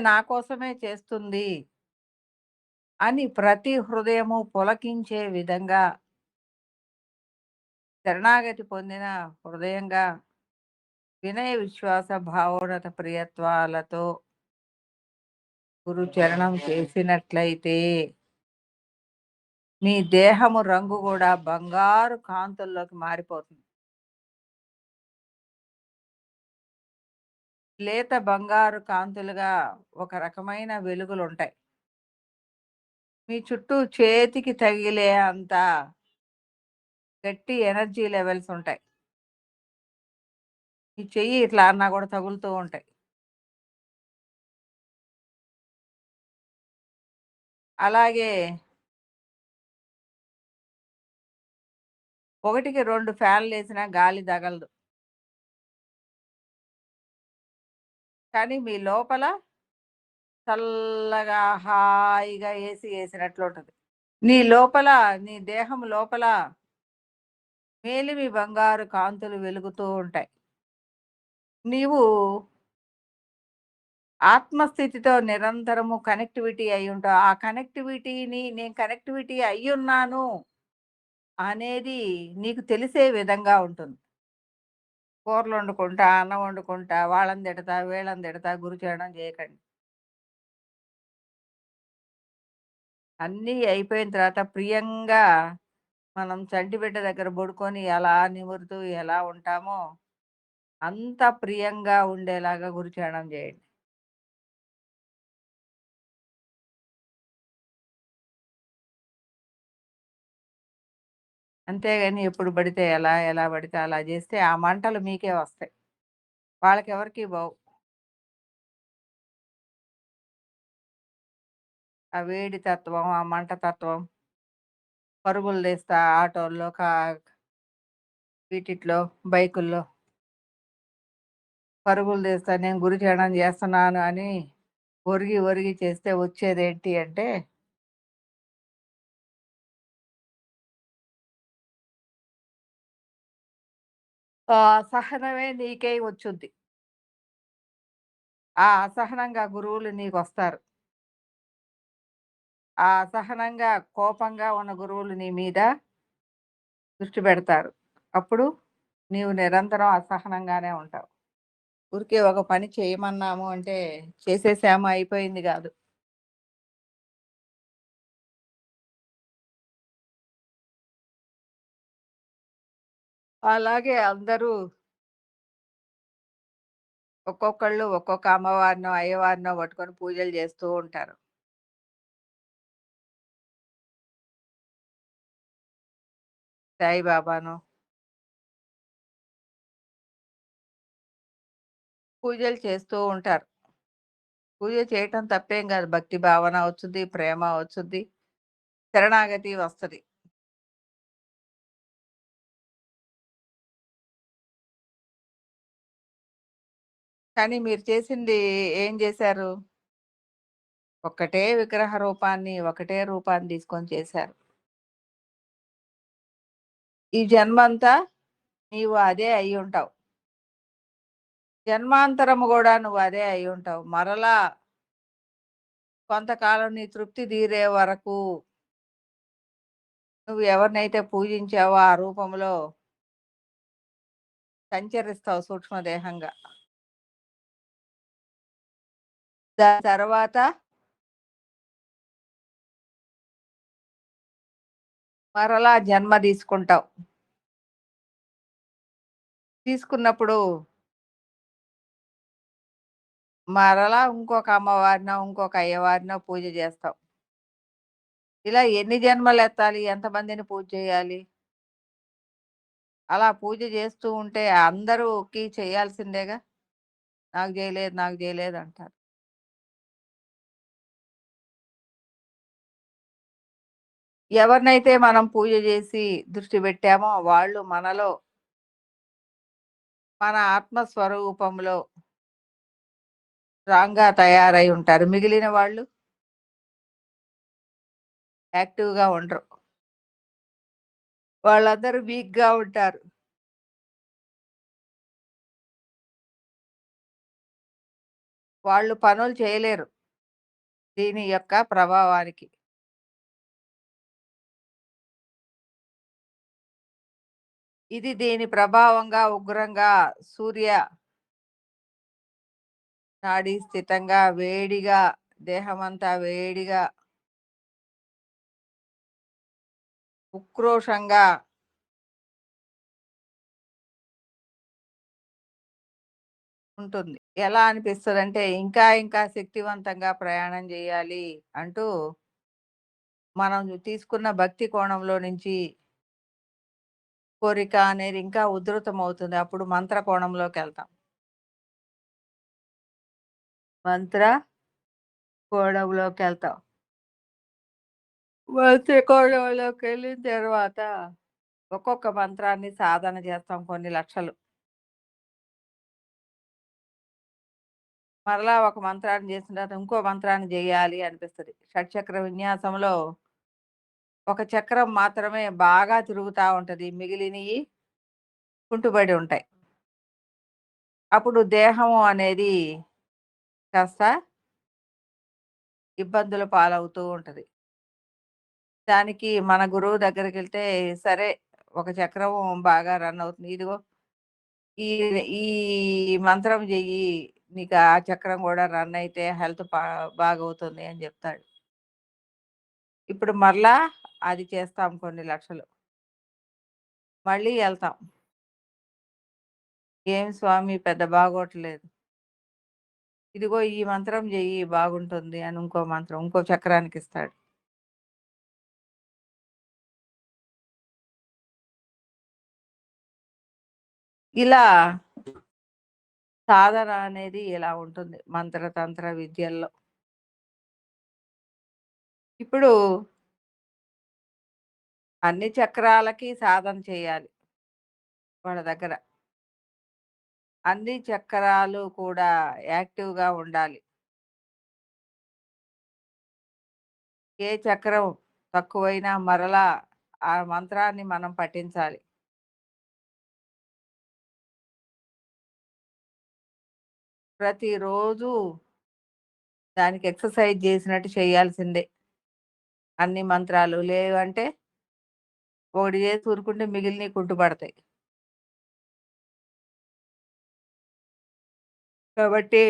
నా కోసమే చేస్తుంది అని ప్రతి హృదయము పులకించే విధంగా శరణాగతి పొందిన హృదయంగా వినయ విశ్వాస భావోన్నత ప్రియత్వాలతో గురు చరణం చేసినట్లయితే మీ దేహము రంగు కూడా బంగారు కాంతుల్లోకి మారిపోతుంది. లేత బంగారు కాంతులుగా ఒక రకమైన వెలుగులుంటాయి. మీ చుట్టూ చేతికి తగిలే అంత గట్టి ఎనర్జీ లెవెల్స్ ఉంటాయి. ఈ చెయ్యి ఇట్లా అన్నా కూడా తగులుతూ ఉంటాయి. అలాగే ఒకటికి 2 ఫ్యాన్‌లేసినా గాలి తగలదు. కానీ మీ లోపల చల్లగా హాయిగా ఏసీ ఏసినట్లుంటది. నీ లోపల నీ దేహం లోపల మేలిమి బంగారు కాంతులు వెలుగుతూ ఉంటాయి. నీవు ఆత్మస్థితితో నిరంతరము కనెక్టివిటీ అయ్యుంటావు. ఆ కనెక్టివిటీని నేను కనెక్టివిటీ అయ్యున్నాను అనేది నీకు తెలిసే విధంగా ఉంటుంది. కూరలొండుకుంటా, అన్నం వండుకుంటా, వాళ్ళని తిడతా, వీళ్ళని తిడతా గురుచరణం చేయకండి. అన్నీ అయిపోయిన తర్వాత ప్రియంగా మనం చంటిబిడ్డ దగ్గర పడుకొని ఎలా నిమురుతూ ఎలా ఉంటామో అంత ప్రియంగా ఉండేలాగా గురుచరణం చేయండి. అంతేగాని ఎప్పుడు పడితే ఎలా, ఎలా పడితే అలా చేస్తే ఆ మంటలు మీకే వస్తాయి. వాళ్ళకెవరికీ పోవు. ఆ వేడి తత్వం, ఆ మంట తత్వం పరుగులు తీస్తా ఆటోల్లో, వీటిట్లో, బైకుల్లో పరుగులు తీస్తా నేను గురుచరణం చేస్తున్నాను అని ఒరిగి, ఒరిగి చేస్తే వచ్చేదేంటి అంటే సహనమే నీకై వచ్చుద్ది. ఆ అసహనంగా గురువులు నీకొస్తారు. ఆ అసహనంగా, కోపంగా ఉన్న గురువులు నీ మీద దృష్టి పెడతారు. అప్పుడు నీవు నిరంతరం అసహనంగానే ఉంటావు. ఊరికే ఒక పని చేయమన్నాము అంటే చేసేసాము అయిపోయింది గాదు. అలాగే అందరూ ఒక్కొక్కళ్ళు ఒక్కొక్క అమ్మవారినో, అయ్యవారినో పట్టుకొని పూజలు చేస్తూ ఉంటారు. సాయిబాబానో పూజలు చేస్తూ ఉంటారు. పూజ చేయటం తప్పేం గాదు. భక్తి భావన వచ్చుద్ది, ప్రేమ వచ్చుద్ది, శరణాగతి వస్తది. కానీ మీరు చేసింది ఏం జేశారు? ఒక్కటే విగ్రహ రూపాన్ని, ఒకటే రూపాన్ని తీసుకొని చేశారు. ఈ జన్మంతా నీవు అదే అయ్యుంటావు. జన్మాంతరము గూడా నువ్వు అదే అయ్యుంటావు. మరలా కొంతకాలం నీ తృప్తి తీరే వరకు నువ్వు ఎవరినైతే పూజించావో ఆ రూపంలో సంచరిస్తావు సూక్ష్మదేహంగా. దాని తర్వాత మరలా జన్మ తీసుకుంటావు. తీసుకున్నప్పుడు మరలా ఇంకొక అమ్మవారినో, ఇంకొక అయ్యవారినో పూజ చేస్తావు. ఇలా ఎన్ని జన్మలెత్తాలి? ఎంతమందిని పూజ చేయాలి? అలా పూజ చేస్తూ ఉంటే అందరూకి చేయాల్సిందేగా. నాకు జేయలేదు, నాకు జేయలేదు అంటారు. ఎవరినైతే మనం పూజ చేసి దృష్టి పెట్టామో వాళ్ళు మనలో, మన ఆత్మస్వరూపంలో స్ట్రాంగ్‌గా తయారై ఉంటారు. మిగిలిన వాళ్ళు యాక్టివ్‌గా ఉండరు. వాళ్ళందరూ వీక్‌గా ఉంటారు. వాళ్ళు పనులు చేయలేరు దీని యొక్క ప్రభావానికి. ఇది దీని ప్రభావంగా ఉగ్రంగా సూర్య నాడీ స్థితంగా వేడిగా దేహమంతా వేడిగా ఉక్రోషంగా ఉంటుంది. ఎలా అనిపిస్తదంటే ఇంకా ఇంకా శక్తివంతంగా ప్రయాణం జేయాలి అంటూ మనం తీసుకున్న భక్తి కోణంలో నుంచి కోరిక అనేది ఇంకా ఉధృతమవుతుంది. అప్పుడు మంత్ర కోణంలోకెళ్తాం. మంత్ర కోణంలోకెళ్తాం. మంత్ర కోణంలోకెళ్ళిన తర్వాత ఒక్కొక్క మంత్రాన్ని సాధన చేస్తాం కొన్ని లక్షలు. మరలా ఒక మంత్రాన్ని చేసిన తర్వాత ఇంకో మంత్రాన్ని జేయాలి అనిపిస్తది. షట్చక్ర విన్యాసంలో ఒక చక్రం మాత్రమే బాగా తిరుగుతా ఉంటది. మిగిలినయి కుంటుబడి ఉంటాయి. అప్పుడు దేహము అనేది కాస్త ఇబ్బందుల పాలవుతూ ఉంటది. దానికి మన గురువు దగ్గరికెళ్తే సరే ఒక చక్రం బాగా రన్ అవుతుంది. ఇదిగో ఈ ఈ మంత్రం చెయ్యి. నీకు ఆ చక్రం గూడా రన్ అయితే హెల్త్ బాగవుతుంది అని జెప్తాడు. ఇప్పుడు మరలా అది చేస్తాం కొన్ని లక్షలు. మళ్ళీ ఎళ్తాం. ఏం స్వామి పెద్ద బాగోట్లేదు. ఇదిగో ఈ మంత్రం జెయ్యి బాగుంటుంది అని ఇంకో మంత్రం ఇంకో చక్రానికిస్తాడు. ఇలా సాధన అనేది ఇలా ఉంటుంది మంత్రతంత్ర విద్యల్లో. ఇప్పుడు అన్ని చక్రాలకి సాధన చేయాలి వాళ్ళ దగ్గర. అన్ని చక్రాలు కూడా యాక్టివ్‌గా ఉండాలి. ఏ చక్రం తక్కువైనా మరలా ఆ మంత్రాన్ని మనం పఠించాలి. ప్రతిరోజు దానికి ఎక్సర్‌సైజ్ జేసినట్టు చేయాల్సిందే. అన్ని మంత్రాలు లేవంటే ఒకటి చేసి ఊరుకుంటే మిగిలినయి కుంటుపడతాయి. కాబట్టి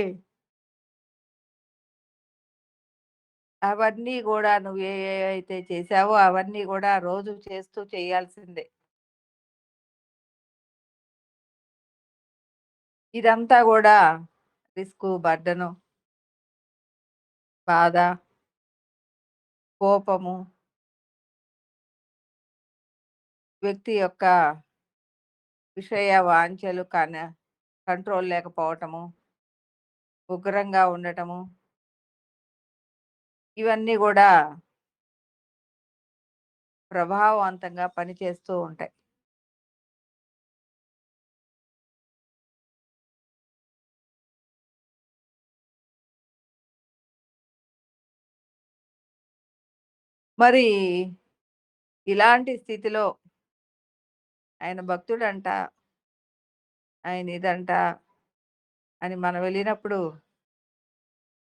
అవన్నీ గూడా నువ్వు ఏవైతే చేశావో అవన్నీ గూడా రోజు చేస్తూ చేయాల్సిందే. ఇదంతా గూడా రిస్కు, బర్డెను, బాధ, కోపము, వ్యక్తి యొక్క విషయ వాంఛలు కంట్రోల్ లేకపోవటము, ఉగ్రంగా ఉండటము, ఇవన్నీ గూడా ప్రభావవంతంగా పనిచేస్తూ ఉంటాయి. మరి ఇలాంటి స్థితిలో ఆయన భక్తుడంట, ఆయన ఇదంట అని మనం వెళ్ళినప్పుడు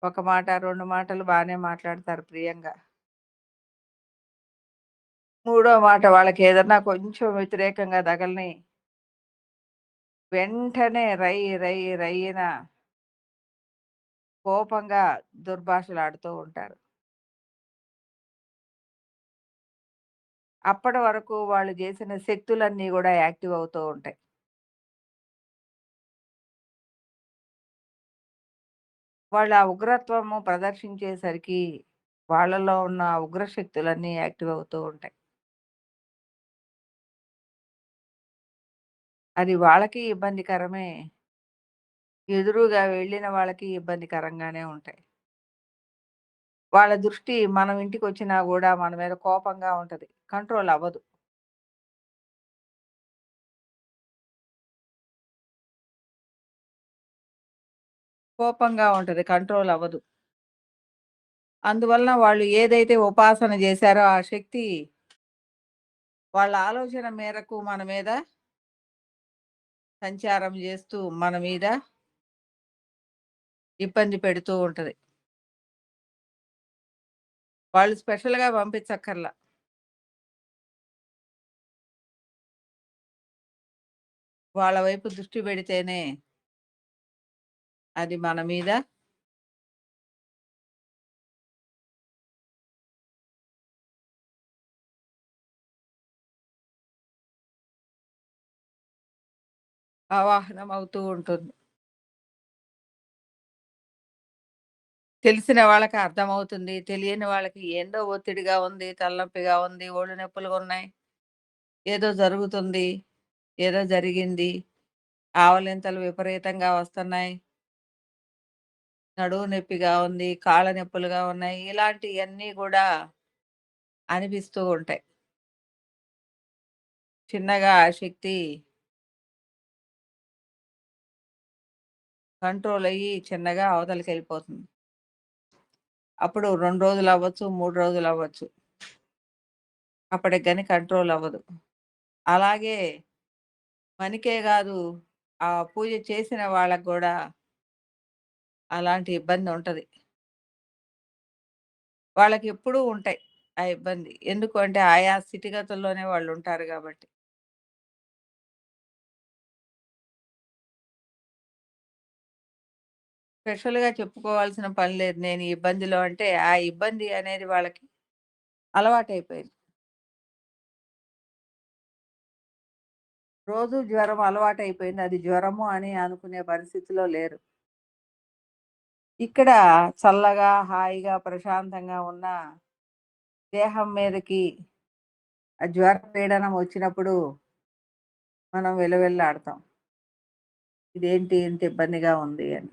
ఒక మాట, 2 మాటలు బానే మాట్లాడతారు ప్రియంగా. మూడో మాట వాళ్ళకేదన్నా కొంచెం వ్యతిరేకంగా తగలని వెంటనే రై రై రయ్యిన కోపంగా దుర్భాషలాడుతూ ఉంటారు. అప్పటి వరకు వాళ్ళు చేసిన శక్తులన్నీ గూడా యాక్టివ్ అవుతూ ఉంటాయి. వాళ్ళ ఉగ్రత్వము ప్రదర్శించేసరికి వాళ్ళలో ఉన్న ఉగ్ర శక్తులన్నీ యాక్టివ్ అవుతూ ఉంటాయి. అది వాళ్ళకి ఇబ్బందికరమే. ఎదురుగా వెళ్ళిన వాళ్ళకి ఇబ్బందికరంగానే ఉంటాయి. వాళ్ళ దృష్టి మనం ఇంటికొచ్చినా గూడా మన మీద కోపంగా ఉంటది. కంట్రోల్ అవ్వదు. కోపంగా ఉంటది. కంట్రోల్ అవ్వదు. అందువలన వాళ్ళు ఏదైతే ఉపాసన జేశారో ఆ శక్తి వాళ్ళ ఆలోచన మేరకు మన మీద సంచారం జేస్తూ మన మీద ఇబ్బంది పెడుతూ ఉంటది. వాళ్ళు స్పెషల్‌గా పంపించక్కర్లా. వాళ్ళ వైపు దృష్టి పెడితేనే అది మన మీద ఆవాహనం అవుతూ ఉంటుంది. తెలిసిన వాళ్ళకి అర్థమవుతుంది. తెలియని వాళ్ళకి ఏందో ఒత్తిడిగా ఉంది, తలనొప్పిగా ఉంది, ఒళ్ళు నొప్పులుగున్నాయి, ఏదో జరుగుతుంది, ఏదో జరిగింది, ఆవలింతలు విపరీతంగా వస్తున్నాయి, నడుము నొప్పిగా ఉంది, కాళ్ళ నొప్పులుగా ఉన్నాయి. ఇలాంటియన్నీ గూడా అనిపిస్తూ ఉంటాయి. చిన్నగా ఆ శక్తి కంట్రోల్ అయ్యి చిన్నగా అవతలకెళ్ళిపోతుంది. అప్పుడు 2 రోజులవ్వచ్చు, 3 రోజులవ్వచ్చు. అప్పటికి గాని కంట్రోల్ అవ్వదు. అలాగే మనకే గాదు, ఆ పూజ చేసిన వాళ్ళకి గూడా అలాంటి ఇబ్బందుంటది. వాళ్ళకెప్పుడూ ఉంటాయి ఆ ఇబ్బంది. ఎందుకు అంటే ఆయా స్థితిగతుల్లోనే వాళ్ళుంటారు గాబట్టి. స్పెషల్‌గా చెప్పుకోవాల్సిన పని లేదు. నేను ఈ ఇబ్బందిలో అంటే, ఆ ఇబ్బంది అనేది వాళ్ళకి అలవాటైపోయింది. రోజు జ్వరం అలవాటైపోయింది. అది జ్వరము అని అనుకునే పరిస్థితిలో లేరు. ఇక్కడ చల్లగా, హాయిగా, ప్రశాంతంగా ఉన్న దేహం మీదకి ఆ జ్వర పీడనం వచ్చినప్పుడు మనం విలవిల్లాడతాం. ఇదేంటి ఇంత ఇబ్బందిగా ఉంది అని.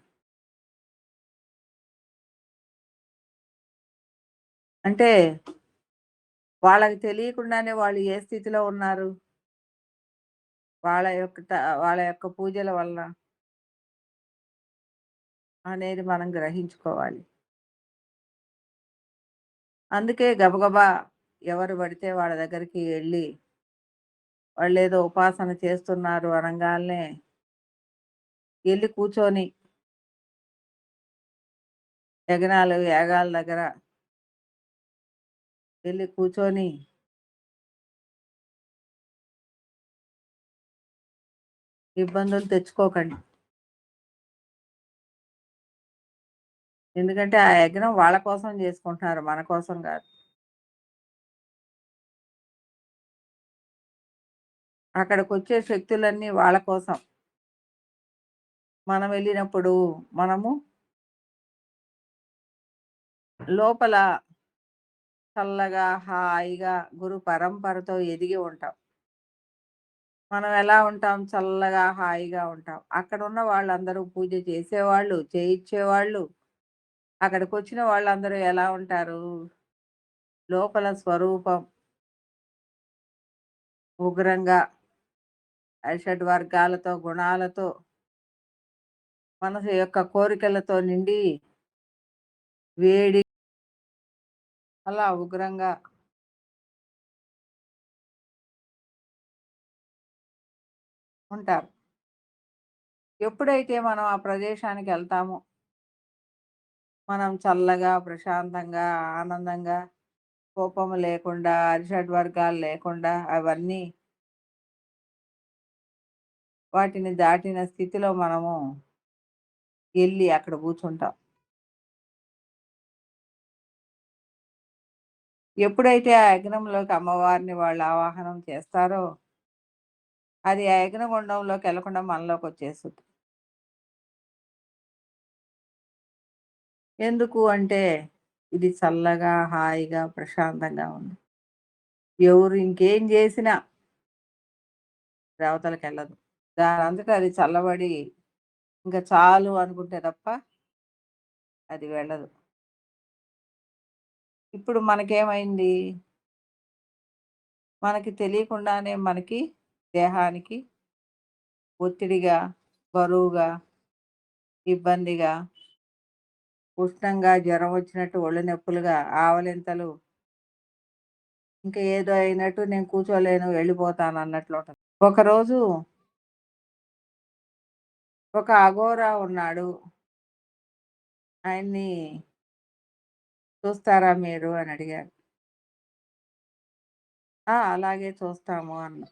అంటే వాళ్ళకి తెలియకుండానే వాళ్ళు ఏ స్థితిలో ఉన్నారు, వాళ్ళ యొక్క వాళ్ళ యొక్క పూజల వలన అనేది మనం గ్రహించుకోవాలి. అందుకే గబగబా ఎవరు పడితే వాళ్ళ దగ్గరికి ఎళ్లి, వాళ్ళేదో ఉపాసన చేస్తున్నారు అనంగాల్నే ఎళ్లి కూర్చొని యజ్ఞాలు, యాగాల దగ్గర వెళ్లి కూర్చొని ఇబ్బందులు తెచ్చుకోకండి. ఎందుకంటే ఆ యజ్ఞం వాళ్ళ కోసం చేసుకుంటున్నారు. మన కోసం గాదు. అక్కడికొచ్చే శక్తులన్నీ వాళ్ళ కోసం. మనం వెళ్ళినప్పుడు మనము లోపల చల్లగా, హాయిగా గురు పరంపరతో ఎదిగి ఉంటాం. మనం ఎలా ఉంటాం? చల్లగా, హాయిగా ఉంటాం. అక్కడున్న వాళ్ళందరూ పూజ చేసేవాళ్ళు, చేయిచ్చేవాళ్ళు, అక్కడికొచ్చిన వాళ్ళందరూ ఎలా ఉంటారు? లోపల స్వరూపం ఉగ్రంగా షడ్వర్గాలతో, గుణాలతో, మనసు యొక్క కోరికలతో నిండి వేడి అలా ఉగ్రంగా ఉంటారు. ఎప్పుడైతే మనం ఆ ప్రదేశానికెళ్తామో, మనం చల్లగా, ప్రశాంతంగా, ఆనందంగా, కోపం లేకుండా, అరిషడ్వర్గాలు లేకుండా అవన్నీ వాటిని దాటిన స్థితిలో మనము ఎళ్లి అక్కడ కూర్చుంటాం. ఎప్పుడైతే ఆ యజ్ఞంలోకి అమ్మవారిని వాళ్ళు ఆవాహనం చేస్తారో, అది ఆ యజ్ఞగుండంలోకెళ్ళకుండా మనలోకొచ్చేస్తది. ఎందుకు అంటే, ఇది చల్లగా, హాయిగా, ప్రశాంతంగా ఉంది. ఎవరు ఇంకేం జేసినా అది అవతలకెళ్ళదు. దానంతట అది చల్లబడి ఇంక చాలు అనుకుంటే తప్ప అది వెళ్ళదు. ఇప్పుడు మనకేమైంది? మనకి తెలియకుండానే మనకి దేహానికి ఒత్తిడిగా, బరువుగా, ఇబ్బందిగా, ఉష్ణంగా, జ్వరం వచ్చినట్టు ఒళ్ళు నొప్పులుగా, ఆవలింతలు, ఇంక ఏదో అయినట్టు నేను కూర్చోలేను వెళ్ళిపోతానన్నట్లుంటది. ఒకరోజు ఒక అఘోరా ఉన్నాడు. ఆయన్ని చూస్తారా మీరు అని అడిగారు. ఆ! అలాగే చూస్తాము అన్నా.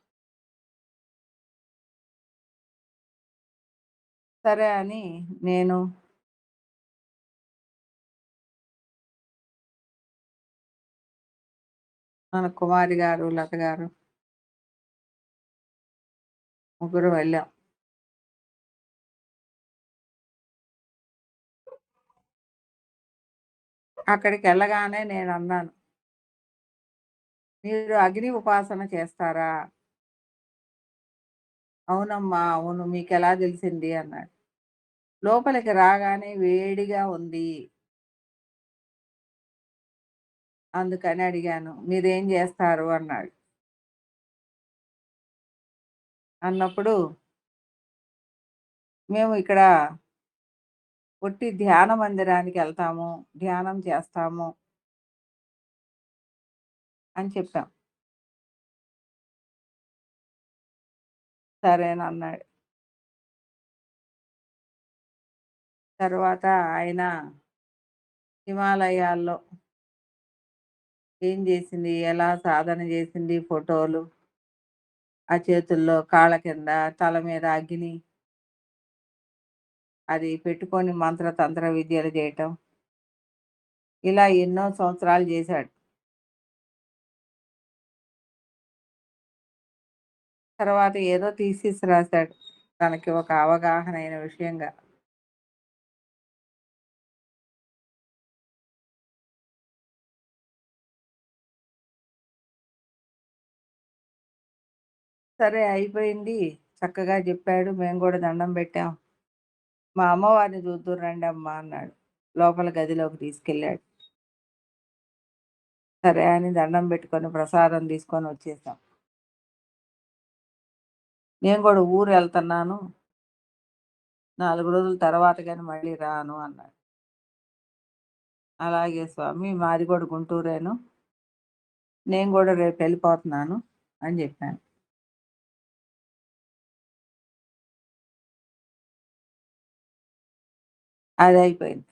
సరే అని నేను, మన కుమారి గారు, లత గారు ముగ్గురం వెళ్ళాం. అక్కడికెళ్ళగానే నేనన్నాను, "మీరు అగ్ని ఉపాసన చేస్తారా?" "అవునమ్మా, అవును. మీకెలా తెలిసింది?" అన్నాడు. "లోపలికి రాగానే వేడిగా ఉంది. అందుకని అడిగాను. మీరేం జేస్తారు?" అన్నాడు. అన్నప్పుడు, "మేము ఇక్కడ ఒట్టి ధ్యాన మందిరానికెళ్తాము. ధ్యానం చేస్తాము" అని చెప్పాం. సరేనన్నాడు. తర్వాత ఆయన హిమాలయాల్లో ఏం జేసింది, ఎలా సాధన జేసింది ఫోటోలు, ఆ చేతుల్లో, కాళ్ళ కింద, తల మీద అగ్ని అది పెట్టుకొని మంత్ర తంత్ర విద్యలు జేయటం. ఇలా ఎన్నో సంవత్సరాలు జేశాడు. తర్వాత ఏదో థీసిస్ రాసాడు. తనకి ఒక అవగాహనైన విషయంగా. సరే అయిపోయింది. చక్కగా జెప్పాడు. మేము గూడా దండం బెట్టాం. మా అమ్మవారిని చూద్దురు రండమ్మా అన్నాడు. లోపల గదిలోకి తీసుకెళ్ళాడు. సరే అని దండం బెట్టుకొని ప్రసాదం తీసుకొని వచ్చేసాం. నేను గూడా ఊరెళ్తన్నాను. 4 రోజుల తర్వాత గాని మళ్ళీ రాను అన్నాడు. అలాగే స్వామి, మాది గూడా గుంటూరేను. నేను గూడా రేపెళ్ళిపోతున్నాను అని జెప్పాను. అదయిపోయింది.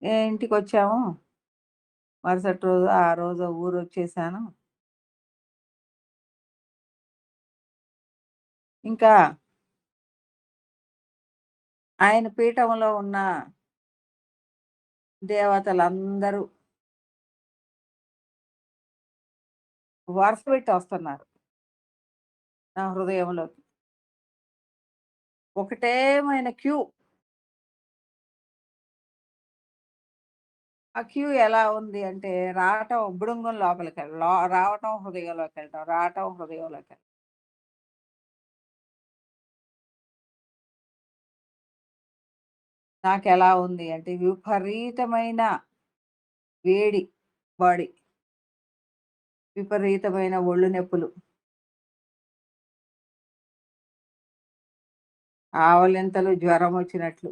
ఇంటికొచ్చాము. మరుసటి రోజు, ఆ రోజు ఊరొచ్చేసాను. ఇంకా ఆయన పీఠంలో ఉన్న దేవతలందరూ వరుస పెట్టి వస్తున్నారు నా హృదయంలోకి. ఒకటేమైన క్యూ. ఆ క్యూ ఎలా ఉంది అంటే రావటం బుడుంగం లోపలికెళ్ళ రావటం హృదయంలోకెళ్ళటం, రావటం హృదయంలోకెళ్ళటం. నాకెలా ఉంది అంటే విపరీతమైన వేడి బాడీ. విపరీతమైన ఒళ్ళు నొప్పులు. ఆవలింతలు, జ్వరమొచ్చినట్లు.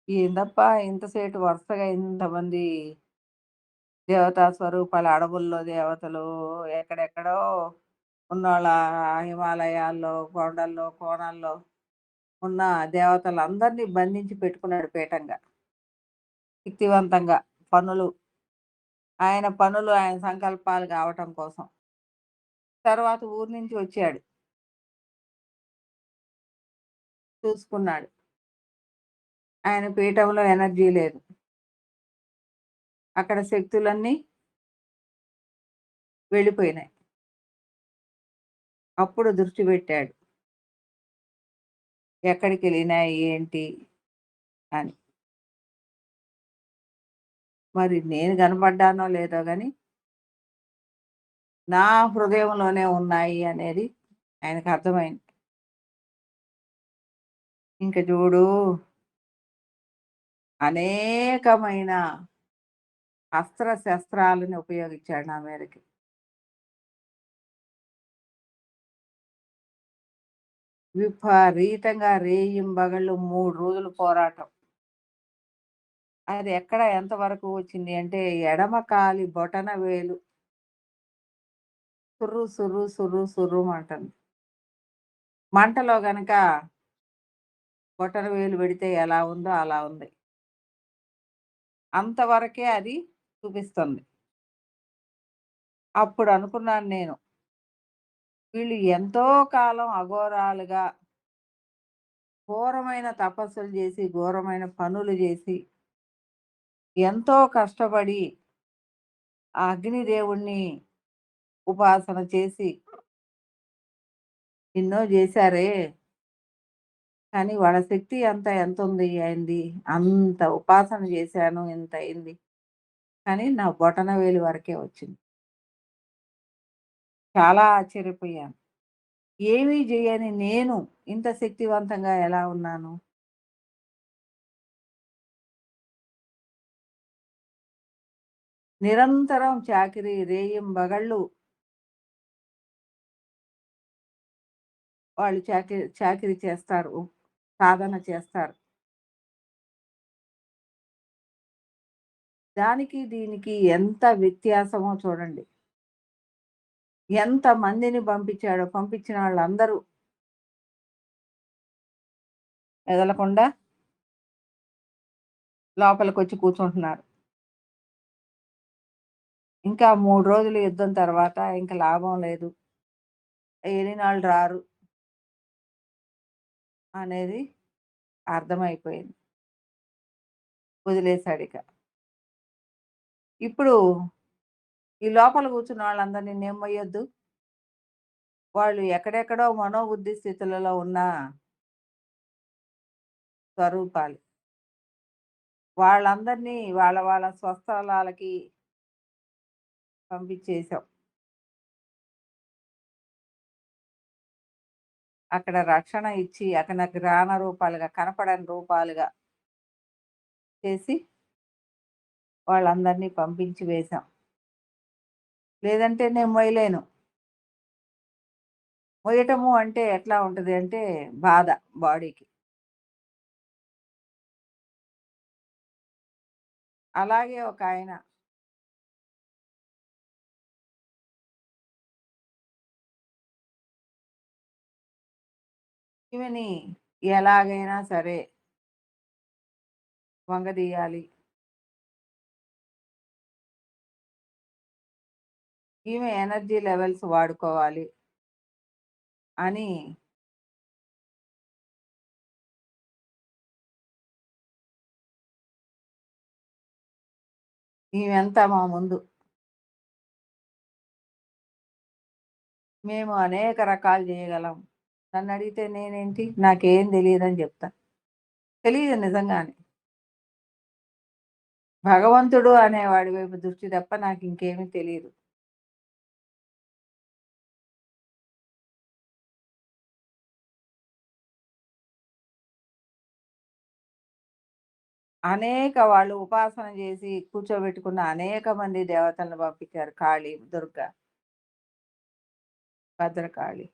ఏందబ్బా ఇంతసేటు వరుసగా ఇంతమంది దేవతా స్వరూపాలు, అడవుల్లో దేవతలు, ఎక్కడెక్కడో ఉన్నోళ్ళ హిమాలయాల్లో, కొండల్లో, కోణాల్లో ఉన్న దేవతలందరినీ బంధించి పెట్టుకున్నాడు పీఠంగా. శక్తివంతంగా పనులు, ఆయన సంకల్పాలు కావటం కోసం. తర్వాత ఊరు నుంచి వచ్చాడు. చూసుకున్నాడు. ఆయన పీఠంలో ఎనర్జీ లేదు. అక్కడ శక్తులన్నీ వెళ్ళిపోయినాయి. అప్పుడు దృష్టి పెట్టాడు. ఎక్కడికెళ్ళినాయి ఏంటి అని. మరి నేను కనపడ్డానో లేదో గాని, నా హృదయంలోనే ఉన్నాయి అనేది ఆయనకు అర్థమైంది. ఇంక చూడు అనేకమైన అస్త్ర శస్త్రాలను ఉపయోగించాడు నా మీదకి. విపరీతంగా రేయింబగళ్ళు 3 రోజులు పోరాటం. అది ఎక్కడ ఎంతవరకు వచ్చింది అంటే, ఎడమ కాలి బొటన వేలు సుర్రు, సుర్రు, సుర్రు, సుర్రుమంటుంది. మంటలో గనక బొటనవేలు పెడితే ఎలా ఉందో అలా ఉంది. అంతవరకే అది చూపిస్తుంది. అప్పుడనుకున్నాను నేను, వీళ్ళు ఎంతో కాలం అఘోరాలుగా ఘోరమైన తపస్సులు జేసి, ఘోరమైన పనులు జేసి, ఎంతో కష్టపడి ఆ అగ్నిదేవుడిని ఉపాసన చేసి ఎన్నో జేశారే! కానీ వాళ్ళ శక్తి ఎంతుంది అయింది. అంత ఉపాసన జేశాను ఇంతయింది. కానీ నా బొటనవేలు వరకే వచ్చింది. చాలా ఆశ్చర్యపోయాను. ఏమీ జేయని నేను ఇంత శక్తివంతంగా ఎలా ఉన్నాను? నిరంతరం చాకిరీ రేయింబగళ్ళు వాళ్ళు చాకిరీ చేస్తారు. సాధన చేస్తారు. దానికి దీనికి ఎంత వ్యత్యాసమో చూడండి. ఎంతమందిని పంపించాడో, పంపించిన వాళ్ళందరూ మెదలకుండా లోపలికొచ్చి కూర్చుంటున్నారు. ఇంకా 3 రోజులు యుద్ధం తర్వాత ఇంక లాభం లేదు. ఏలినాళ్ళు రారు అనేది అర్థమైపోయింది. వదిలేసాడిక. ఇప్పుడు ఈ లోపల కూర్చున్న వాళ్ళందరిని నెమ్మొయ్యొద్దు. వాళ్ళు ఎక్కడెక్కడో మనోబుద్ధి స్థితులలో ఉన్న స్వరూపాలు. వాళ్ళందరినీ వాళ్ళ వాళ్ళ స్వస్థలాలకి పంపించేసాం. అక్కడ రక్షణ ఇచ్చి, అక్కడ గ్రాణ రూపాలుగా, కనపడని రూపాలుగా చేసి వాళ్ళందరినీ పంపించి వేశాం. లేదంటే నేను మొయలేను. మొయ్యటము అంటే ఎట్లా ఉంటది అంటే బాధ బాడీకి. అలాగే ఒకాయన ఈమెని ఎలాగైనా సరే వంగదీయాలి. ఈమె ఎనర్జీ లెవెల్స్ వాడుకోవాలి అని ఈమెంతా మా ముందు. మేము అనేక రకాలు జేయగలం. నన్నడిగితే నేనేంటి నాకేం తెలీదని జెప్తా. తెలీదు నిజంగానే. భగవంతుడు అనేవాడి వైపు దృష్టి తప్ప నాకింకేమీ తెలీదు. అనేక వాళ్ళు ఉపాసన జేసి కూర్చోబెట్టుకున్న అనేక మంది దేవతలను పంపించారు. కాళి, దుర్గ, భద్రకాళి,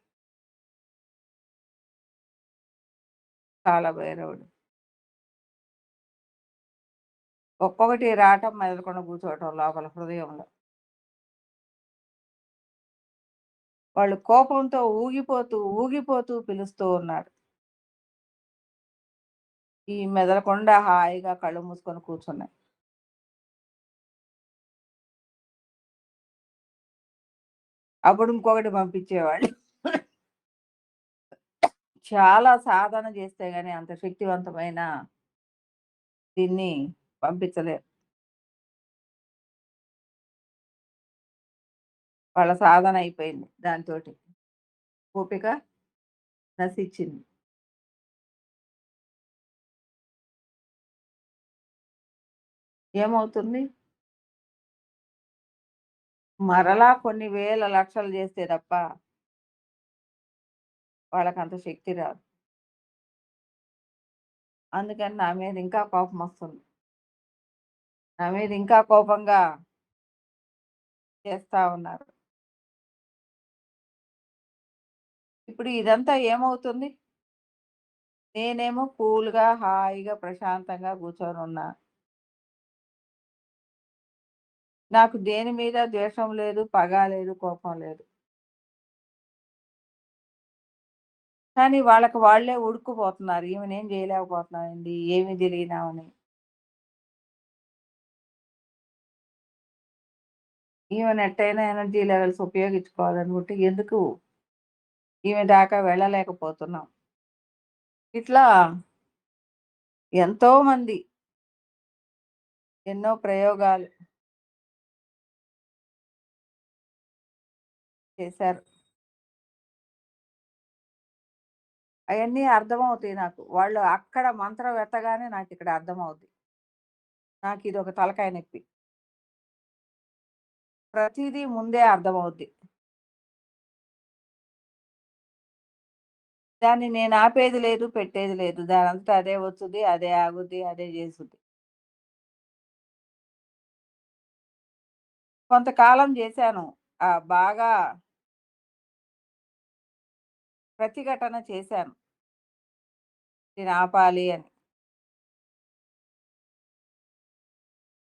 కాలభైరవుడు. ఒక్కొక్కటి రాటం మెదలకుండా కూర్చోవటం లోపల హృదయంలో. వాళ్ళు కోపంతో ఊగిపోతూ, ఊగిపోతూ పిలుస్తూ ఉన్నారు. ఈ మెదలకుండా హాయిగా కళ్ళు మూసుకొని కూర్చున్నాయి. అప్పుడు ఇంకొకటి పంపించేవాళ్ళు. చాలా సాధన చేస్తే గాని అంత శక్తివంతమైన దీన్ని పంపించలేరు. వాళ్ళ సాధన అయిపోయింది దాంతోటి. ఓపిక నశించింది. ఏమవుతుంది? మరలా కొన్ని వేల లక్షలు చేస్తే తప్ప వాళ్ళకంత శక్తి రాదు. అందుకని నా మీద ఇంకా కోపమొస్తుంది. నా మీద ఇంకా కోపంగా చేస్తా ఉన్నారు. ఇప్పుడు ఇదంతా ఏమవుతుంది? నేనేమో కూల్‌గా, హాయిగా, ప్రశాంతంగా కూర్చొనున్నా. నాకు దేని మీద ద్వేషం లేదు, పగ లేదు, కోపం లేదు. కానీ వాళ్ళకి వాళ్ళే ఉడుక్కుపోతున్నారు. ఈమెనేం జేయలేకపోతున్నామేంది? ఏమి తెలియనామని. ఈమెను ఎట్టైనా ఎనర్జీ లెవెల్స్ ఉపయోగించుకోవాలనుకుంటే ఎందుకు ఈమె దాకా వెళ్ళలేకపోతున్నాం. ఇట్లా ఎంతోమంది ఎన్నో ప్రయోగాలు చేశారు. అయన్నీ అర్థమవుతాయి నాకు. వాళ్ళు అక్కడ మంత్రం ఎత్తగానే నాకిక్కడ అర్థమవుద్ది. నాకిదొక తలకాయ నొప్పి. ప్రతీదీ ముందే అర్థమవుద్ది. దాన్ని నేను ఆపేది లేదు, పెట్టేది లేదు. దానంతట అదే వచ్చుద్ది, అదే ఆగుద్ది, అదే జేసుద్ది. కొంతకాలం జేశాను. బాగా ప్రతిఘటన చేశాను. దీన్నాపాలి అని.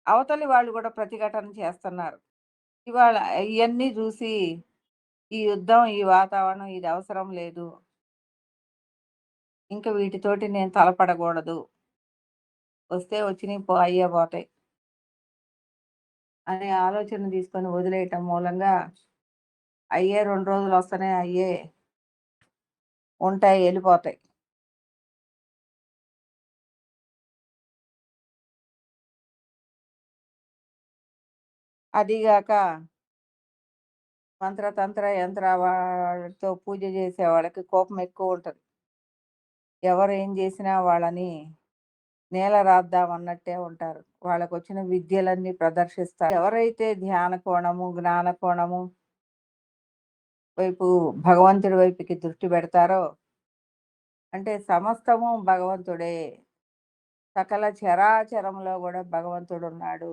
అవతలి వాళ్ళు గూడా ప్రతిఘటన చేస్తన్నారు. ఇవాళ ఇయన్నీ జూసి, ఈ యుద్ధం, ఈ వాతావరణం ఇది అవసరం లేదు. ఇంక వీటితోటి నేను తలపడగూడదు. వస్తే వచ్చినియి అయ్యే పోతాయి. అనే ఆలోచన తీసుకొని వదిలేయటం మూలంగా అయ్యే 2 రోజులొస్తన్నాయి. అయ్యే ఉంటాయి, ఎళ్ళిపోతాయి. అదీగాక మంత్ర, తంత్ర, యంత్ర వాళ్ళతో పూజ చేసే వాళ్ళకి కోపం ఎక్కువుంటది. ఎవరు ఏం జేసినా వాళ్ళని నేల రాద్దామన్నట్టే ఉంటారు. వాళ్ళకొచ్చిన విద్యలన్నీ ప్రదర్శిస్తారు. ఎవరైతే ధ్యాన కోణము, జ్ఞాన కోణము వైపు భగవంతుడి వైపుకి దృష్టి పెడతారో, అంటే సమస్తము భగవంతుడే. సకల చరాచరంలో గూడా భగవంతుడున్నాడు.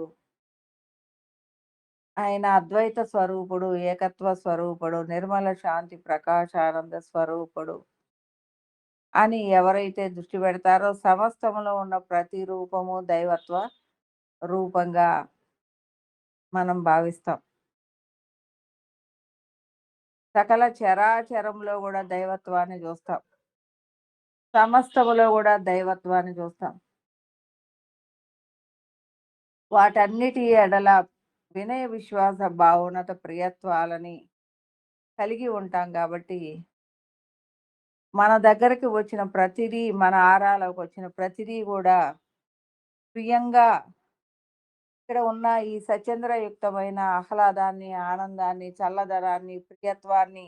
ఆయన అద్వైత స్వరూపుడు, ఏకత్వ స్వరూపుడు, నిర్మల శాంతి ప్రకాశానంద స్వరూపుడు అని ఎవరైతే దృష్టి పెడతారో సమస్తములో ఉన్న ప్రతి రూపము దైవత్వ రూపంగా మనం భావిస్తాం. సకల చరాచరంలో గూడా దైవత్వాన్ని జూస్తాం. సమస్తములో గూడా దైవత్వాన్ని జూస్తాం. వాటన్నిటి ఎడల వినయ విశ్వాస భావనత ప్రియత్వాలని కలిగి ఉంటాం గాబట్టి, మన దగ్గరికి వచ్చిన ప్రతిదీ, మన ఆరాలోకొచ్చిన ప్రతిదీ గూడా ప్రియంగా ఇక్కడ ఉన్న ఈ సచేంద్రయుక్తమైన ఆహ్లాదాన్ని, ఆనందాన్ని, చల్లదనాన్ని, ప్రియత్వాన్ని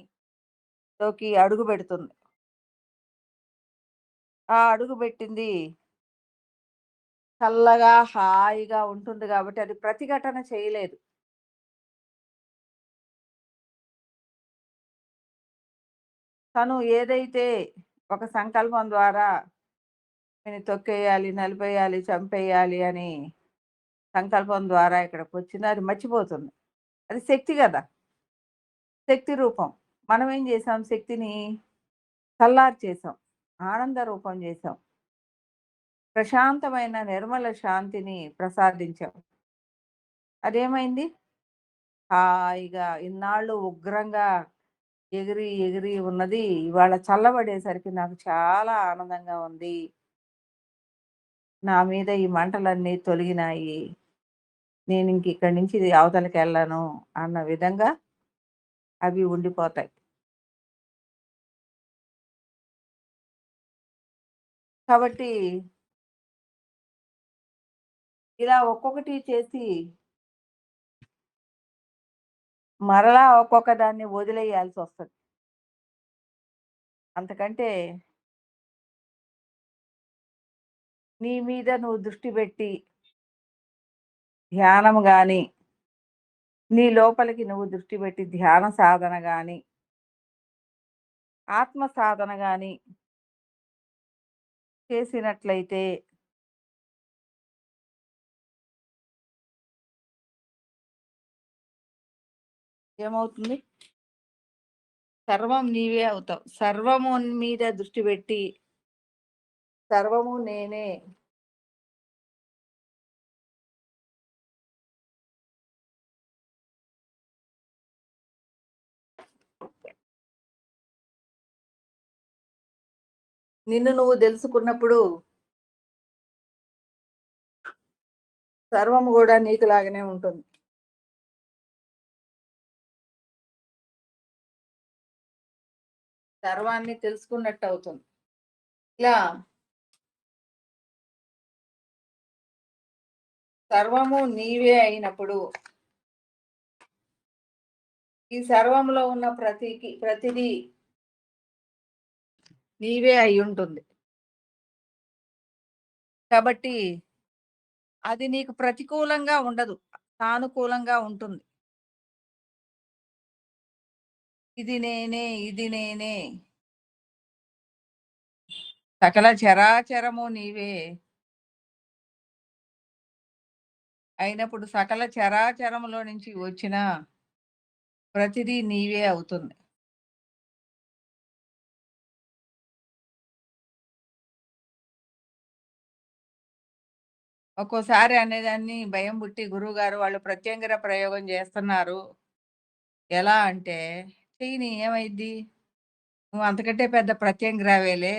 లోకి అడుగుబెడుతుంది. ఆ అడుగుబెట్టింది చల్లగా, హాయిగా ఉంటుంది గాబట్టి అది ప్రతిఘటన చేయలేదు. తను ఏదైతే ఒక సంకల్పం ద్వారా ఈమెని తొక్కేయాలి, నలిపేయాలి, చంపేయాలి అని సంకల్పం ద్వారా ఇక్కడికొచ్చిందో అది మర్చిపోతుంది. అది శక్తి గదా! శక్తి రూపం. మనమేం జేసాం శక్తిని చల్లార్చేసాం. ఆనంద రూపం జేసాం. ప్రశాంతమైన నిర్మల శాంతిని ప్రసాదించాం. అదేమైంది? హాయిగా ఇన్నాళ్ళు ఉగ్రంగా ఎగిరి, ఎగిరి ఉన్నది ఇవాళ చల్లబడేసరికి నాకు చాలా ఆనందంగా ఉంది. నా మీద ఈ మంటలన్నీ తొలగినాయి. నేనింక ఇక్కడి నుంచి అవతలకెళ్ళను అన్న విధంగా అవి ఉండిపోతాయి. కాబట్టి ఇలా ఒక్కొక్కటి చేసి మరలా ఒక్కొక్క దాన్ని వదిలేయాల్సొస్తది. అంతకంటే నీ మీద నువ్వు దృష్టి పెట్టి ధ్యానం గాని, నీ లోపలికి నువ్వు దృష్టి పెట్టి ధ్యాన సాధన గాని, ఆత్మ సాధన గాని చేసినట్లయితే ఏమవుతుంది? సర్వం నీవే అవుతావు. సర్వము మీద దృష్టి పెట్టి, సర్వము నేనే నిన్ను నువ్వు తెలుసుకున్నప్పుడు సర్వము గూడా నీకులాగానే ఉంటుంది. సర్వాన్ని తెలుసుకున్నట్టవుతుంది. ఇలా సర్వము నీవే అయినప్పుడు, ఈ సర్వంలో ఉన్న ప్రతిదీ నీవే అయ్యుంటుంది. కాబట్టి అది నీకు ప్రతికూలంగా ఉండదు. సానుకూలంగా ఉంటుంది. ఇది నేనే, ఇది నేనే. సకల చరాచరము నీవే అయినప్పుడు సకల చరాచరములో నుంచి వచ్చిన ప్రతిదీ నీవే అవుతుంది. ఒక్కోసారి అనేదాన్ని భయం పుట్టి గురువుగారు వాళ్ళు ప్రత్యంగిర ప్రయోగం చేస్తున్నారు. ఎలా అంటే, చెయ్యని ఏమైద్ది? నువ్వు అంతకంటే పెద్ద ప్రత్యంగిరావేలే.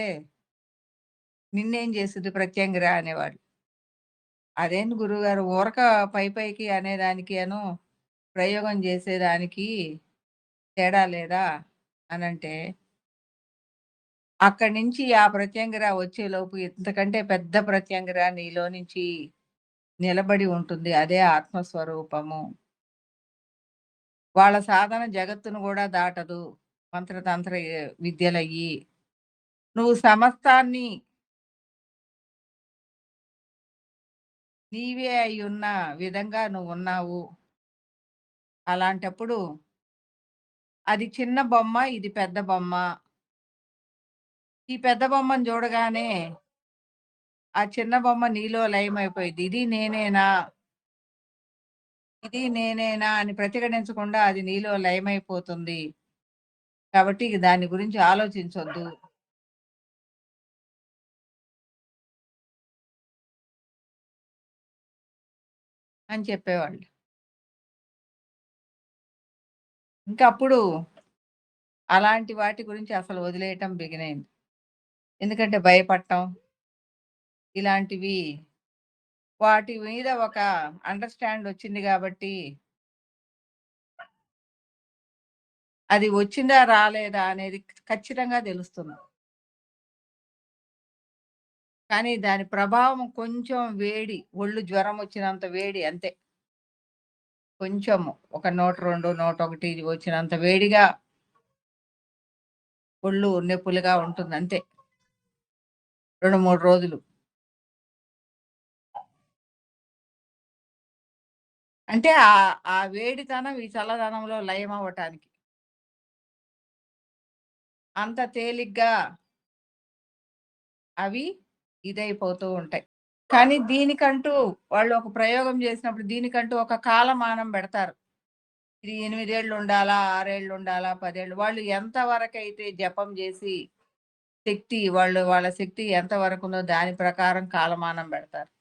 నిన్నేం చేస్తది ప్రత్యంగిర అనేవాళ్ళు. అదేంటి గురువుగారు ఊరక పైకి అనేదానికి ప్రయోగం చేసేదానికి తేడా లేదా? అనంటే, అక్కడి నుంచి ఆ ప్రత్యంగిర వచ్చేలోపు ఇంతకంటే పెద్ద ప్రత్యంగిర నీలో నుంచి నిలబడి ఉంటుంది. అదే ఆత్మస్వరూపము. వాళ్ళ సాధన జగత్తును గూడా దాటదు. మంత్రతంత్ర విద్యలయ్యి. నువ్వు సమస్తాన్ని నీవే అయ్యున్న విధంగా నువ్వున్నావు. అలాంటప్పుడు అది చిన్న బొమ్మ, ఇది పెద్ద బొమ్మ. ఈ పెద్ద బొమ్మను చూడగానే ఆ చిన్న బొమ్మ నీలో లయమైపోయిద్ది. ఇది నేనేనా? ఇది నేనేనా? అని ప్రతిఘటించకుండా అది నీలో లయమైపోతుంది. కాబట్టి ఇక దాని గురించి ఆలోచించొద్దు అని చెప్పేవాళ్ళు. ఇంకా అప్పుడు అలాంటి వాటి గురించి అసలు వదిలేయటం బిగినైంది. ఎందుకంటే భయపడటం ఇలాంటివి వాటి మీద ఒక అండర్‌స్టాండ్ వచ్చింది గాబట్టి, అది వచ్చిందా? రాలేదా? అనేది ఖచ్చితంగా తెలుస్తుంది. కానీ దాని ప్రభావం కొంచెం వేడి, ఒళ్ళు జ్వరం వచ్చినంత వేడి అంతే. కొంచెము ఒక 102, 101 వచ్చినంత వేడిగా ఒళ్ళు నొప్పులుగా ఉంటుంది అంతే. 2, 3 రోజులు. అంటే ఆ వేడితనం ఈ చల్లదనంలో లయమవ్వటానికి. అంత తేలిగ్గా అవి ఇదైపోతూ ఉంటాయి. కానీ దీనికంటూ వాళ్ళు ఒక ప్రయోగం చేసినప్పుడు దీనికంటూ ఒక కాలమానం పెడతారు. ఇది 8 ఏళ్ళు ఉండాలా? 6 ఏళ్ళు ఉండాలా? 10 ఏళ్ళు వాళ్ళు ఎంత వరకైతే జపం చేసి వాళ్ళ శక్తి ఎంత వరకుందో దాని ప్రకారం కాలమానం పెడతారు.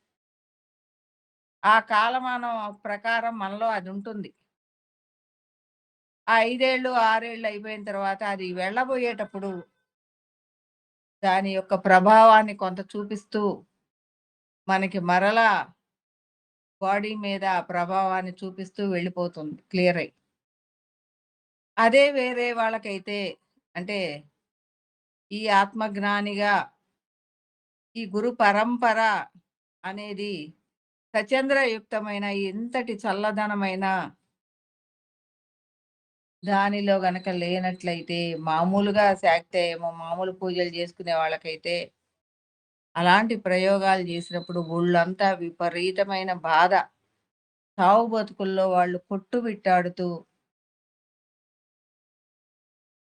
ఆ కాలమానం ప్రకారం మనలో అదుంటుంది. ఆ 5 ఏళ్ళు, 6 ఏళ్ళు అయిపోయిన తర్వాత అది వెళ్ళబోయేటప్పుడు దాని యొక్క ప్రభావాన్ని కొంత చూపిస్తూ మనకి మరలా బాడీ మీద ఆ ప్రభావాన్ని చూపిస్తూ వెళ్ళిపోతుంది క్లియర్ అయ్యి. అదే వేరే వాళ్ళకైతే అంటే ఈ ఆత్మజ్ఞానిగా ఈ గురు పరంపర అనేది సచంద్రయుక్తమైన ఇంతటి చల్లదనమైన దానిలో గనక లేనట్లయితే మామూలుగా శాక్తేయము మామూలు పూజలు చేసుకునే వాళ్ళకైతే అలాంటి ప్రయోగాలు చేసినప్పుడు ఒళ్ళంతా విపరీతమైన బాధ. చావు బతుకుల్లో వాళ్ళు కొట్టుమిట్టాడుతూ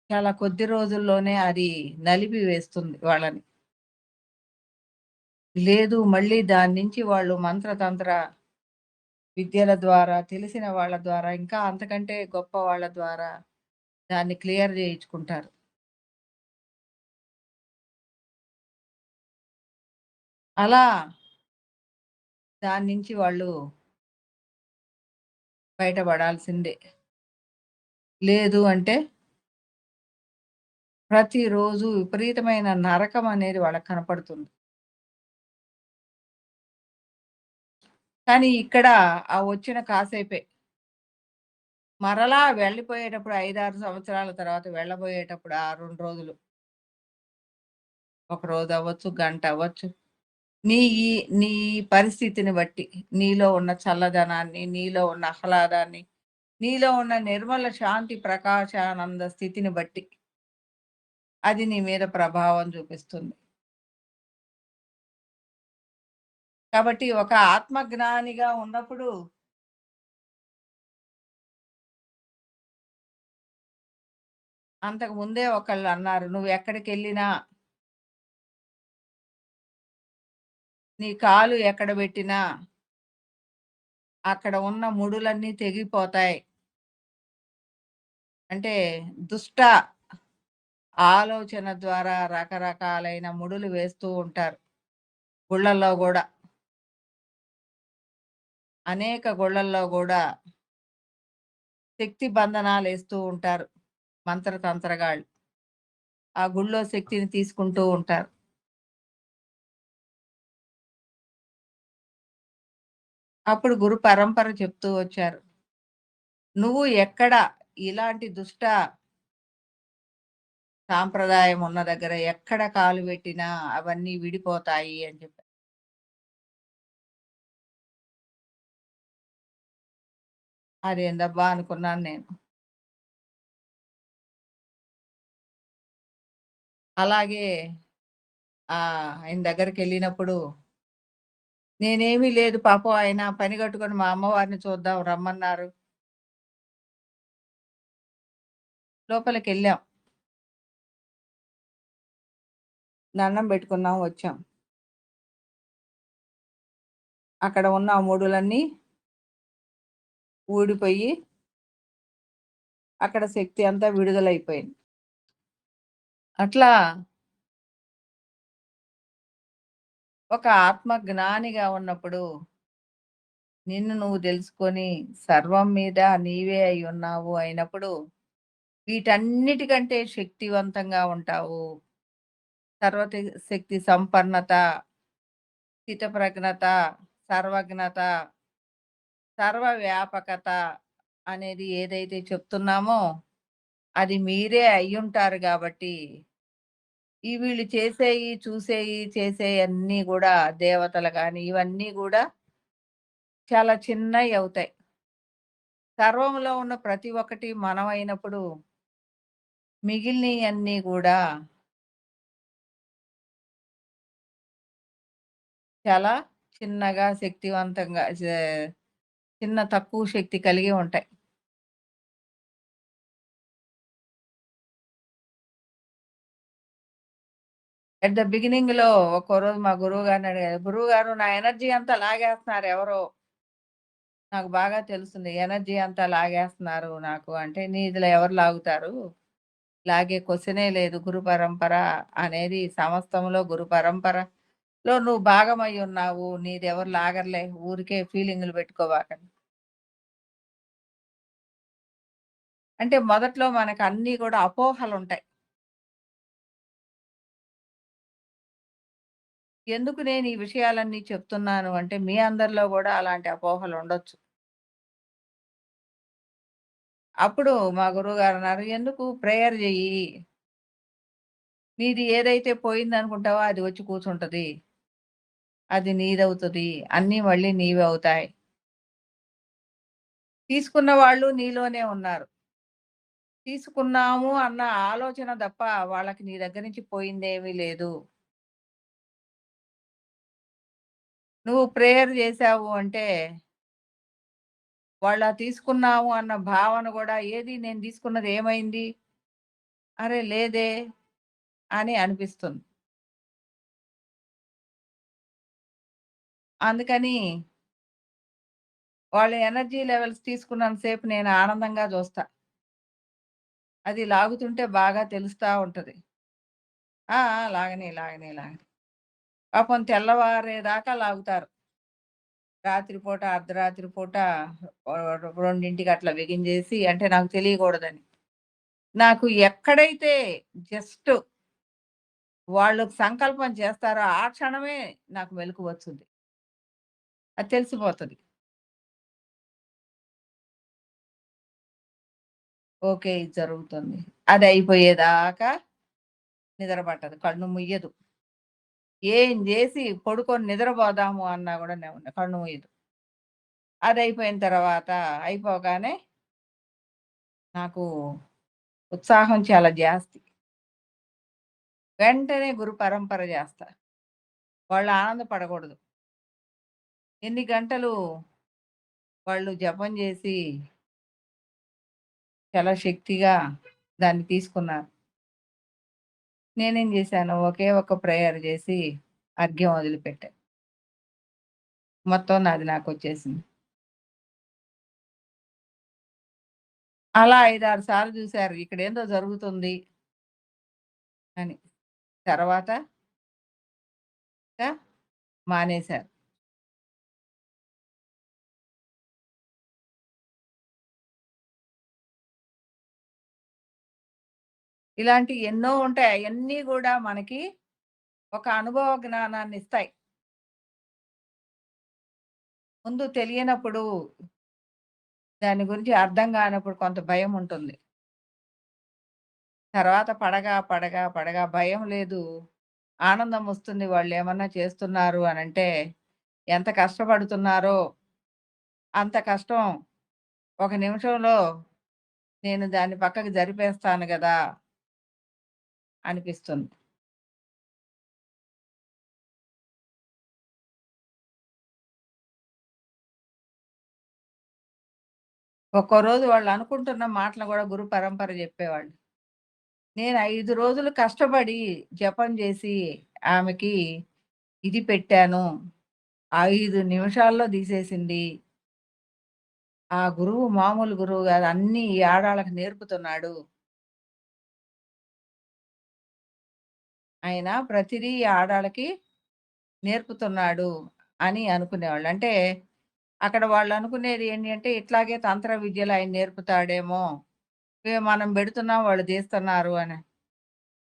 చాలా కొద్ది రోజుల్లోనే అది నలిపివేస్తుంది వాళ్ళని. లేదు మళ్ళీ దాని నుంచి వాళ్ళు మంత్రతంత్ర విద్యల ద్వారా, తెలిసిన వాళ్ళ ద్వారా, ఇంకా అంతకంటే గొప్ప వాళ్ళ ద్వారా దాన్ని క్లియర్ చేయించుకుంటారు. అలా దాని నుంచి వాళ్ళు బయటపడాల్సిందే. లేదు అంటే ప్రతిరోజు విపరీతమైన నరకం అనేది వాళ్ళకి కనపడుతుంది. కానీ ఇక్కడ ఆ వచ్చిన కాసేపే. మరలా వెళ్ళిపోయేటప్పుడు 5, 6 సంవత్సరాల తర్వాత వెళ్ళబోయేటప్పుడు ఆ 2 రోజులు, ఒక రోజవ్వచ్చు, గంటవ్వచ్చు. నీ ఈ నీ పరిస్థితిని బట్టి, నీలో ఉన్న చల్లదనాన్ని, నీలో ఉన్న ఆహ్లాదాన్ని, నీలో ఉన్న నిర్మల శాంతి ప్రకాశానంద స్థితిని బట్టి, అది నీ మీద ప్రభావం చూపిస్తుంది. కాబట్టి ఒక ఆత్మజ్ఞానిగా ఉన్నప్పుడు అంతకు ముందే ఒకళ్ళన్నారు, "నువ్వెక్కడికెళ్ళినా, నీ కాలు ఎక్కడ బెట్టినా, అక్కడ ఉన్న ముడులన్నీ తెగిపోతాయి." అంటే దుష్ట ఆలోచన ద్వారా రకరకాలైన ముడులు వేస్తూ ఉంటారు. గుళ్ళల్లో గూడా. అనేక గుళ్ళల్లో గూడా శక్తి బంధనాలేస్తూ ఉంటారు మంత్రతంత్రగాళ్ళు. ఆ గుళ్ళో శక్తిని తీసుకుంటూ ఉంటారు. అప్పుడు గురు పరంపర చెప్తూ వచ్చారు. "నువ్వు ఎక్కడ ఇలాంటి దుష్ట సాంప్రదాయం ఉన్న దగ్గర ఎక్కడ కాలు పెట్టినా అవన్నీ విడిపోతాయి" అని చెప్పారు. అదేందబ్బా అనుకున్నాను నేను. అలాగే ఆయన దగ్గరికెళ్ళినప్పుడు నేనేమీ లేదు పాపం ఆయన పని కట్టుకొని మా అమ్మవారిని చూద్దాం రమ్మన్నారు. లోపలికెళ్ళాం. దండం పెట్టుకున్నాం వచ్చాం. అక్కడ ఉన్న ఆ మూడులన్నీ ఊడిపోయి అక్కడ శక్తి అంతా విడుదలైపోయింది. అట్లా ఒక ఆత్మ జ్ఞానిగా ఉన్నప్పుడు నిన్ను నువ్వు తెలుసుకొని సర్వం మీద నీవే అయ్యున్నావు అయినప్పుడు వీటన్నిటికంటే శక్తివంతంగా ఉంటావు. సర్వతి శక్తి సంపన్నత, స్థితప్రజ్ఞత, సర్వజ్ఞత, సర్వవ్యాపకత అనేది ఏదైతే చెప్తున్నామో అది మీరే అయ్యుంటారు గాబట్టి, ఈ వీళ్ళు చేసేయి, చూసేయి, చేసేయన్నీ గూడా దేవతలు గాని, ఇవన్నీ గూడా చాలా చిన్నయవుతాయి. సర్వంలో ఉన్న ప్రతి ఒక్కటి మనమైనప్పుడు, మిగిలినయన్నీ గూడా చాలా చిన్నగా, శక్తివంతంగా చిన్న తక్కువ శక్తి కలిగి ఉంటాయి. అట్ ద బిగినింగ్‌లో ఒక్కో రోజు మా గురువుగారిని అడిగాను. గురువుగారు నా ఎనర్జీ అంతా లాగేస్తున్నారు ఎవరో. నాకు బాగా తెలుస్తుంది. ఎనర్జీ అంతా లాగేస్తున్నారు నాకు అంటే, "నీదిలా ఎవరు లాగుతారు? లాగే క్వెషనే లేదు. గురు పరంపర అనేది సమస్తంలో గురు పరంపరలో నువ్వు భాగమై ఉన్నావు. నీదెవరు లాగరులే. ఊరికే ఫీలింగులు పెట్టుకోబాకండి." అంటే మొదట్లో మనకన్నీ గూడా అపోహలుంటాయి. ఎందుకు నేను ఈ విషయాలన్నీ చెప్తున్నాను అంటే, మీ అందరిలో గూడా అలాంటి అపోహలుండొచ్చు. అప్పుడు మా గురువుగారన్నారు, "ఎందుకు ప్రేయర్ జెయ్యి. నీది ఏదైతే పోయిందనుకుంటావో అది వచ్చి కూర్చుంటది. అది నీదవుతది. అన్నీ మళ్ళీ నీవే అవుతాయి. తీసుకున్న వాళ్ళు నీలోనే ఉన్నారు. తీసుకున్నాము అన్న ఆలోచన తప్ప వాళ్ళకి నీ దగ్గర నుంచి పోయిందేమీ లేదు. నువ్వు ప్రేయర్ చేశావు అంటే, వాళ్ళ తీసుకున్నాము అన్న భావన గూడా ఏది నేను తీసుకున్నది ఏమైంది? అరె! లేదే అని అనిపిస్తుంది. అందుకని వాళ్ళ ఎనర్జీ లెవెల్స్ తీసుకున్నంత సేపు నేను ఆనందంగా జూస్తా. అది లాగుతుంటే బాగా తెలుస్తా ఉంటది. ఆ! ఆ! లాగని, లాగని, లాగని. పాపం తెల్లవారేదాకా లాగుతారు. రాత్రి పూట, అర్ధరాత్రి పూట 2కి అట్లా బిగింజేసి అంటే నాకు తెలియకూడదని. నాకు ఎక్కడైతే జస్ట్ వాళ్ళు సంకల్పం చేస్తారో ఆ క్షణమే నాకు మెలుకువొచ్చుద్ది. అది తెలిసిపోతది. ఓకే. ఇది జరుగుతుంది. అది అయిపోయేదాకా నిద్ర పట్టదు. కన్ను ముయ్యదు. ఏం జేసి పడుకొని నిద్రపోదాము అన్నా గూడా కన్ను మూయదు. అదయిపోయిన తర్వాత అయిపోగానే నాకు ఉత్సాహం చాలా జాస్తి. వెంటనే గురు పరంపర జేస్తా. వాళ్ళు ఆనందపడకూడదు. ఎన్ని గంటలు వాళ్ళు జపం జేసి చాలా శక్తిగా దాన్ని తీసుకున్నారు. నేనేం జేశాను, ఒకే ఒక్క ప్రేయర్ జేసి అర్ఘ్యం వదిలిపెట్టా. మొత్తం నాది నాకొచ్చేసింది. అలా 5, 6 సార్లు జూసారు. ఇక్కడేందో జరుగుతుంది అని. తర్వాత ఇక మానేశారు. ఇలాంటియి ఎన్నో ఉంటాయి. అయన్నీ గూడా మనకి ఒక అనుభవ జ్ఞానాన్నిస్తాయి. ముందు తెలియనప్పుడు, దాని గురించి అర్థం గానప్పుడు కొంత భయముంటుంది. తర్వాత పడగా, పడగా, పడగా భయం లేదు. ఆనందం వస్తుంది వాళ్ళేమన్నా చేస్తున్నారు అనంటే, ఎంత కష్టపడుతున్నారో అంత కష్టం ఒక నిమిషంలో నేను దాన్ని పక్కకి జరిపేస్తాను గదా! అనిపిస్తుంది. ఒక్కో రోజు వాళ్ళనుకుంటున్న మాటలు గూడా గురు పరంపర జెప్పేవాళ్ళు. నేను 5 రోజులు కష్టపడి జపం జేసి ఆమెకి ఇది పెట్టాను. 5 నిమిషాల్లో తీసేసింది. ఆ గురువు మామూలు గురువు గాదు. అన్నీ ఈ ఆడాళ్ళకి నేర్పుతున్నాడు. ఆయన ప్రతిదీ ఈ ఆడాళ్ళకి నేర్పుతున్నాడు అని అనుకునేవాళ్ళు. అంటే అక్కడ వాళ్ళనుకునేది ఏంటి అంటే ఇట్లాగే తంత్ర విద్యలు ఆయన నేర్పుతాడేమో! మనం బెడుతున్నాం వాళ్ళు తీస్తున్నారు అని.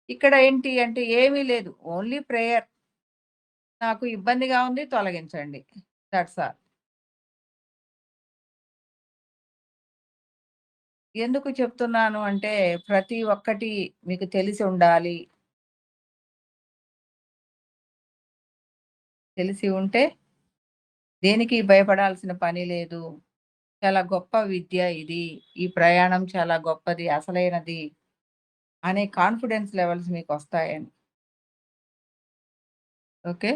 ఇక్కడ ఏంటి అంటే ఏమీ లేదు. Only prayer. నాకు ఇబ్బందిగా ఉంది తొలగించండి. That's all. ఎందుకు చెప్తున్నాను అంటే ప్రతి ఒక్కటి మీకు తెలిసి ఉండాలి. తెలిసి ఉంటే దేనికి భయపడాల్సిన పని లేదు. చాలా గొప్ప విద్య ఇది. ఈ ప్రయాణం చాలా గొప్పది, అసలైనది అనే కాన్ఫిడెన్స్ లెవెల్స్ మీకొస్తాయని. ఓకే.